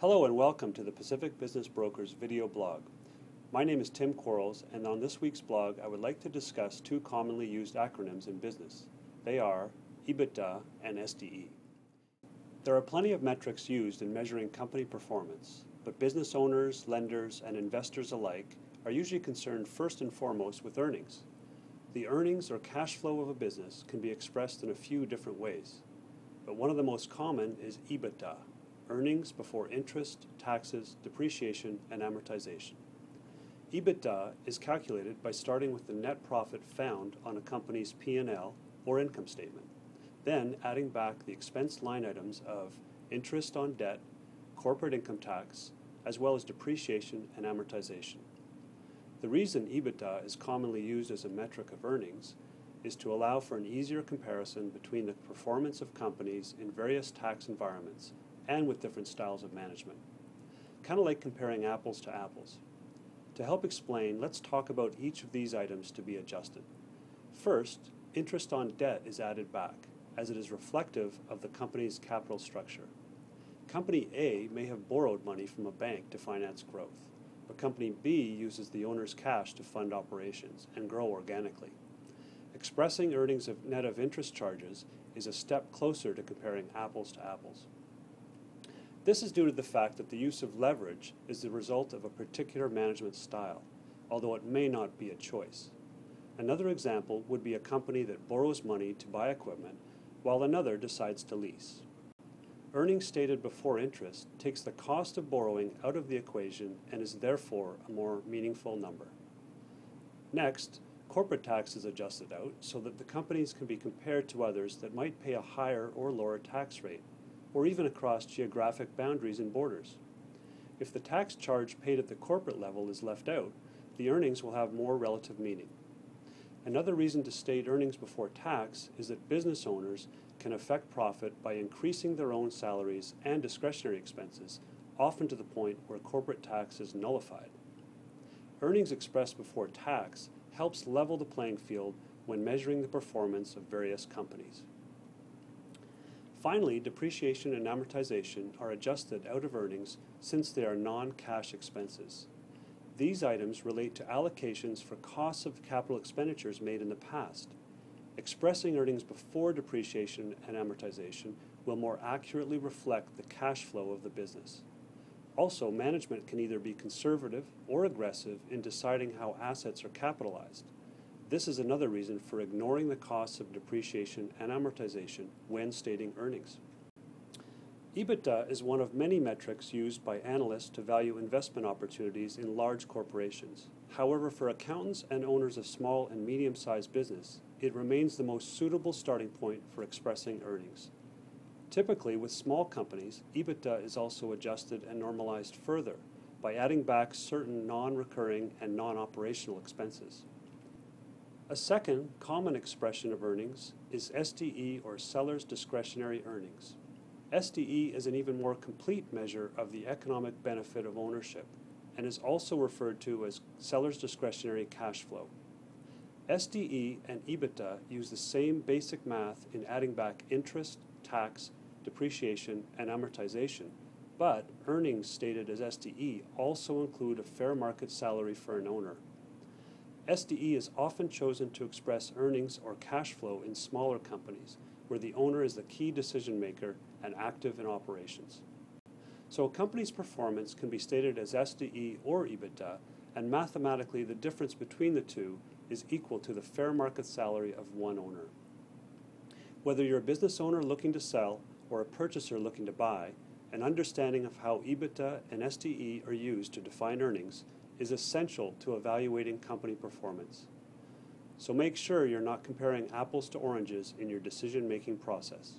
Hello and welcome to the Pacific Business Brokers video blog. My name is Tim Quarles, and on this week's blog I would like to discuss two commonly used acronyms in business. They are EBITDA and SDE. There are plenty of metrics used in measuring company performance, but business owners, lenders, and investors alike are usually concerned first and foremost with earnings. The earnings or cash flow of a business can be expressed in a few different ways, but one of the most common is EBITDA. Earnings before interest, taxes, depreciation, and amortization. EBITDA is calculated by starting with the net profit found on a company's P&L or income statement, then adding back the expense line items of interest on debt, corporate income tax, as well as depreciation and amortization. The reason EBITDA is commonly used as a metric of earnings is to allow for an easier comparison between the performance of companies in various tax environments and with different styles of management. Kind of like comparing apples to apples. To help explain, let's talk about each of these items to be adjusted. First, interest on debt is added back, as it is reflective of the company's capital structure. Company A may have borrowed money from a bank to finance growth, but Company B uses the owner's cash to fund operations and grow organically. Expressing earnings net of interest charges is a step closer to comparing apples to apples. This is due to the fact that the use of leverage is the result of a particular management style, although it may not be a choice. Another example would be a company that borrows money to buy equipment, while another decides to lease. Earnings stated before interest takes the cost of borrowing out of the equation and is therefore a more meaningful number. Next, corporate tax is adjusted out so that the companies can be compared to others that might pay a higher or lower tax rate, or even across geographic boundaries and borders. If the tax charge paid at the corporate level is left out, the earnings will have more relative meaning. Another reason to state earnings before tax is that business owners can affect profit by increasing their own salaries and discretionary expenses, often to the point where corporate tax is nullified. Earnings expressed before tax helps level the playing field when measuring the performance of various companies. Finally, depreciation and amortization are adjusted out of earnings since they are non-cash expenses. These items relate to allocations for costs of capital expenditures made in the past. Expressing earnings before depreciation and amortization will more accurately reflect the cash flow of the business. Also, management can either be conservative or aggressive in deciding how assets are capitalized. This is another reason for ignoring the costs of depreciation and amortization when stating earnings. EBITDA is one of many metrics used by analysts to value investment opportunities in large corporations. However, for accountants and owners of small and medium-sized business, it remains the most suitable starting point for expressing earnings. Typically, with small companies, EBITDA is also adjusted and normalized further by adding back certain non-recurring and non-operational expenses. A second common expression of earnings is SDE, or seller's discretionary earnings. SDE is an even more complete measure of the economic benefit of ownership and is also referred to as seller's discretionary cash flow. SDE and EBITDA use the same basic math in adding back interest, tax, depreciation, and amortization, but earnings stated as SDE also include a fair market salary for an owner. SDE is often chosen to express earnings or cash flow in smaller companies, where the owner is the key decision maker and active in operations. So a company's performance can be stated as SDE or EBITDA, and mathematically the difference between the two is equal to the fair market salary of one owner. Whether you're a business owner looking to sell or a purchaser looking to buy, an understanding of how EBITDA and SDE are used to define earnings is essential to evaluating company performance. So make sure you're not comparing apples to oranges in your decision-making process.